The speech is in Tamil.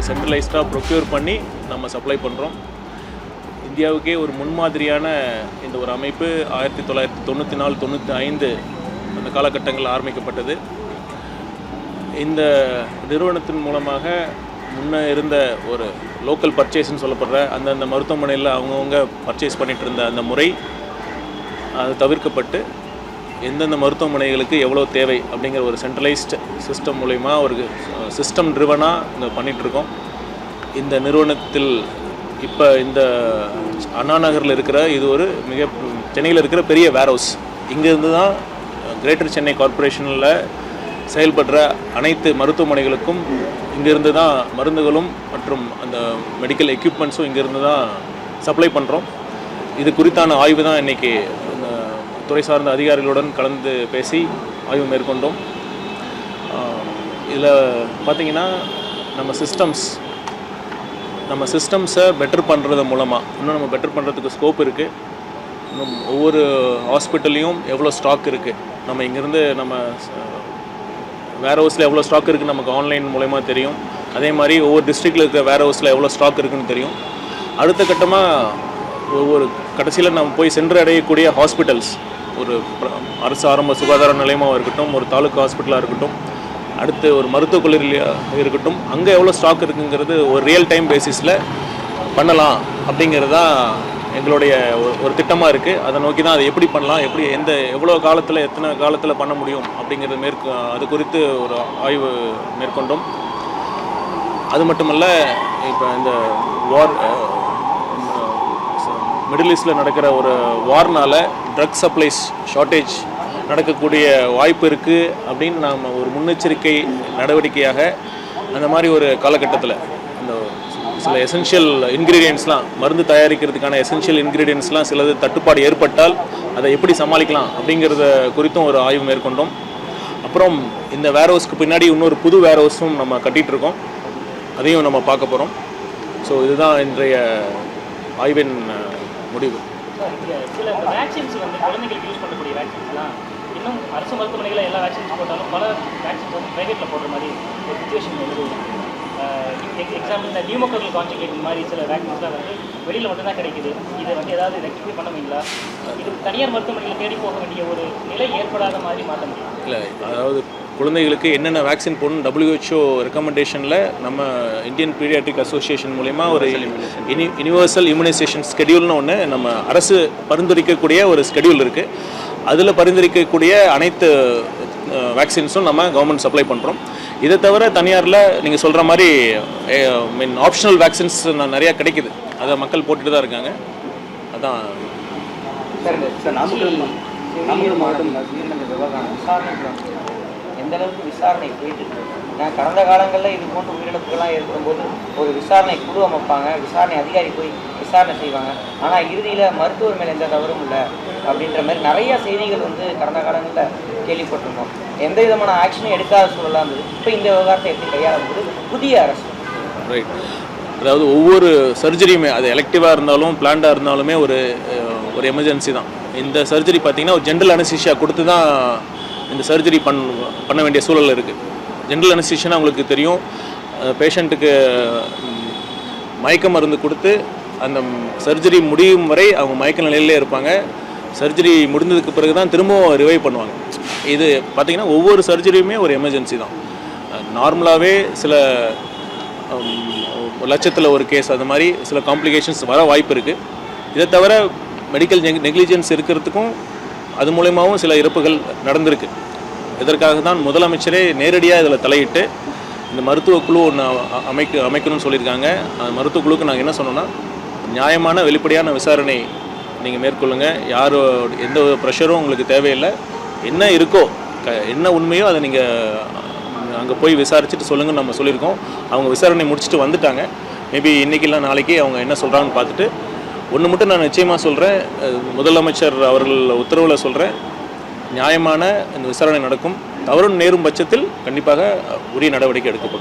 சென்ட்ரலைஸ்டாக ப்ரொக்யூர் பண்ணி நம்ம சப்ளை பண்ணுறோம். இந்தியாவுக்கே ஒரு முன்மாதிரியான இந்த ஒரு அமைப்பு 1994-95 அந்த காலகட்டங்களில் ஆரம்பிக்கப்பட்டது. இந்த நிறுவனத்தின் மூலமாக முன்னே இருந்த ஒரு லோக்கல் பர்ச்சேஸ்ன்னு சொல்லப்படுற அந்தந்த மருத்துவமனையில் அவங்கவுங்க பர்ச்சேஸ் பண்ணிகிட்டு இருந்த அந்த முறை அது தவிர்க்கப்பட்டு எந்தெந்த மருத்துவமனைகளுக்கு எவ்வளோ தேவை அப்படிங்கிற ஒரு சென்ட்ரலைஸ்டு சிஸ்டம் மூலமா ஒரு சிஸ்டம் ட்ரிவனாக இங்கே பண்ணிகிட்ருக்கோம். இந்த நிறுவனத்தில் இப்போ இந்த அண்ணா நகரில் இருக்கிற இது ஒரு சென்னையில் இருக்கிற பெரிய வேர்ஹவுஸ். இங்கேருந்து தான் கிரேட்டர் சென்னை கார்ப்பரேஷனில் செயல்படுற அனைத்து மருத்துவமனைகளுக்கும் இங்கேருந்து தான் மருந்துகளும் மற்றும் அந்த மெடிக்கல் எக்யூப்மெண்ட்ஸும் இங்கேருந்து தான் சப்ளை பண்ணுறோம். இது குறித்தான ஆய்வு தான் இன்றைக்கி துறை சார்ந்த அதிகாரிகளுடன் கலந்து பேசி ஆய்வு மேற்கொண்டோம். இதில் பார்த்திங்கன்னா நம்ம சிஸ்டம்ஸை பெட்டர் பண்ணுறது மூலமாக இன்னும் நம்ம பெட்டர் பண்ணுறதுக்கு ஸ்கோப் இருக்குது. இன்னும் ஒவ்வொரு ஹாஸ்பிட்டல்லையும் எவ்வளோ ஸ்டாக் இருக்குது, நம்ம இங்கேருந்து நம்ம வேர் ஹவுஸில் எவ்வளோ ஸ்டாக் இருக்குதுன்னு நமக்கு ஆன்லைன் மூலமா தெரியும். அதே மாதிரி ஒவ்வொரு டிஸ்ட்ரிக்டில் இருக்கிற வேர் ஹவுஸில் எவ்வளோ ஸ்டாக் இருக்குதுன்னு தெரியும். அடுத்த கட்டமாக ஒவ்வொரு கடைசியில் நம்ம போய் சென்று அடையக்கூடிய ஹாஸ்பிட்டல்ஸ், ஒரு அரசு ஆரம்ப சுகாதார நிலையமாக இருக்கட்டும், ஒரு தாலுக்கா ஹாஸ்பிட்டலாக இருக்கட்டும், அடுத்து ஒரு மருத்துவக் கல்லூரியாக இருக்கட்டும், அங்கே எவ்வளோ ஸ்டாக் இருக்குங்கிறது ஒரு ரியல் டைம் பேசிஸில் பண்ணலாம் அப்படிங்கிறது தான் எங்களுடைய ஒரு திட்டமாக இருக்குது. அதை நோக்கி தான் அதை எப்படி பண்ணலாம், எவ்வளோ காலத்தில் எத்தனை காலத்தில் பண்ண முடியும் அப்படிங்கிறது அது குறித்து ஒரு ஆய்வு மேற்கொண்டோம். அது மட்டுமல்ல, இப்போ இந்த மிடில் ஈஸ்டில் நடக்கிற ஒரு வார்னால் ட்ரக் சப்ளைஸ் ஷார்ட்டேஜ் நடக்கக்கூடிய வாய்ப்பு இருக்குது அப்படின்னு நாம் ஒரு முன்னெச்சரிக்கை நடவடிக்கையாக அந்த மாதிரி ஒரு காலகட்டத்தில் இந்த சில எசென்ஷியல் இன்க்ரீடியன்ட்ஸ்லாம், மருந்து தயாரிக்கிறதுக்கான எசென்ஷியல் இன்க்ரீடியன்ட்ஸ்லாம் சிலது தட்டுப்பாடு ஏற்பட்டால் அதை எப்படி சமாளிக்கலாம் அப்படிங்கிறத குறித்தும் ஒரு ஆய்வு மேற்கொண்டோம். அப்புறம் இந்த வேர்ஹவுஸ்க்கு பின்னாடி இன்னொரு புது வேர்ஹவுஸும் நம்ம கட்டிகிட்ருக்கோம், அதையும் நம்ம பார்க்க போகிறோம். ஸோ இதுதான் இன்றைய ஆய்வின் முடிவு. சில வேக்சின்ஸ் குழந்தைகளுக்கு யூஸ் பண்ணக்கூடிய வேக்சின்ஸ்லாம் இன்னும் அரசு மருத்துவமனைகளில் எல்லா வேக்சின்ஸ் போட்டாலும் பல வேக்சின்ஸ் ப்ரைவேட்டில் போடுற மாதிரி ஒரு சுச்சுவேஷன் இருக்குது. எக்ஸாம்பிள் இந்த நியூமோகோக்கல் கான்ஜுகேட் மாதிரி சில வேக்சின்ஸ்லாம் வெளியில் மட்டும்தான் கிடைக்குது. இதை ஏதாவது ரெக்டிஃபை பண்ண முடியுங்களா? இது தனியார் மருத்துவமனையில் தேடி போக வேண்டிய ஒரு நிலை ஏற்படாத மாதிரி மாற்ற முடியும்? இல்லை, அதாவது குழந்தைகளுக்கு என்னென்ன வேக்சின் போடணும் WHO ரெக்கமெண்டேஷனில் நம்ம இந்தியன் பீடியாட்ரிக் அசோசியேஷன் மூலமா ஒரு யுனிவர்சல் இம்யூனைசேஷன் ஸ்கெடியூல்னு ஒன்று நம்ம அரசு பரிந்துரைக்கக்கூடிய ஒரு ஸ்கெடியூல் இருக்குது. அதில் பரிந்துரைக்கக்கூடிய அனைத்து வேக்சின்ஸும் நம்ம கவர்மெண்ட் சப்ளை பண்ணுறோம். இதை தவிர தனியாரில் நீங்கள் சொல்கிற மாதிரி ஆப்ஷனல் வேக்சின்ஸ் நிறையா கிடைக்குது, அதை மக்கள் போட்டுட்டு தான் இருக்காங்க. அதான் சார், நாமக்கல் மாவட்டம் விவகாரம் எந்த அளவுக்கு விசாரணை போயிட்டு இருக்கு? நான் கடந்த காலங்களில் இது போன்ற உயிரிழப்புகள்லாம் ஏற்படும்போது ஒரு விசாரணை குழு அமைப்பாங்க, விசாரணை அதிகாரி போய் விசாரணை செய்வாங்க. ஆனால் இறுதியில் மருத்துவர் மேலே எந்த தவறும் இல்லை அப்படின்ற மாதிரி நிறையா செய்திகள் கடந்த காலங்களில் கேள்விப்பட்டிருந்தோம். எந்த விதமான ஆக்ஷனும் எடுக்காத சூழலாக இருந்தது. இப்போ இந்த விவகாரத்தை எப்படி கையாளும்போது புதிய அரசு ரைட், அதாவது ஒவ்வொரு சர்ஜரியுமே அது எலெக்டிவாக இருந்தாலும் பிளான்டாக இருந்தாலுமே ஒரு எமர்ஜென்சி தான். இந்த சர்ஜரி பார்த்திங்கன்னா ஒரு ஜென்ரல் அனஸ்தீசியா கொடுத்து தான் இந்த சர்ஜரி பண்ண வேண்டிய சூழல் இருக்குது. ஜென்ரல் அனஸ்தீசியானா உங்களுக்கு தெரியும், பேஷண்ட்டுக்கு மயக்க மருந்து கொடுத்து அந்த சர்ஜரி முடியும் வரை அவங்க மயக்க நிலையிலே இருப்பாங்க. சர்ஜரி முடிந்ததுக்கு பிறகு தான் திரும்பவும் ரிவைவ் பண்ணுவாங்க. இது பார்த்திங்கன்னா ஒவ்வொரு சர்ஜரியுமே ஒரு எமர்ஜென்சி தான். நார்மலாகவே சில லட்சத்தில் ஒரு கேஸ் அது மாதிரி சில காம்ப்ளிகேஷன்ஸ் வர வாய்ப்பு இருக்குது. இதை தவிர மெடிக்கல் நெக்லிஜென்ஸ் இருக்கிறதுக்கும் அது மூலமாகவும் சில இறப்புகள் நடந்திருக்கு. இதற்காக தான் முதலமைச்சரே நேரடியாக இதில் தலையிட்டு இந்த மருத்துவ குழு ஒன்று அமைக்கணும்னு சொல்லியிருக்காங்க. அந்த மருத்துவ குழுவுக்கு நாங்கள் என்ன சொன்னோன்னா, நியாயமான வெளிப்படையான விசாரணை நீங்கள் மேற்கொள்ளுங்கள், எந்த ப்ரெஷரும் உங்களுக்கு தேவையில்லை, என்ன இருக்கோ என்ன உண்மையோ அதை நீங்கள் அங்கே போய் விசாரிச்சுட்டு சொல்லுங்கன்னு நம்ம சொல்லியிருக்கோம். அவங்க விசாரணை முடிச்சுட்டு வந்துட்டாங்க. மேபி இன்றைக்கி இல்லை நாளைக்கு அவங்க என்ன சொல்கிறாங்கன்னு பார்த்துட்டு ஒன்று மட்டும் நான் நிச்சயமாக சொல்கிறேன், முதலமைச்சர் அவர்கள் உத்தரவில் சொல்கிறேன், நியாயமான இந்த விசாரணை நடக்கும். தவறு நேரும் பட்சத்தில் கண்டிப்பாக உரிய நடவடிக்கை எடுக்கப்படும்.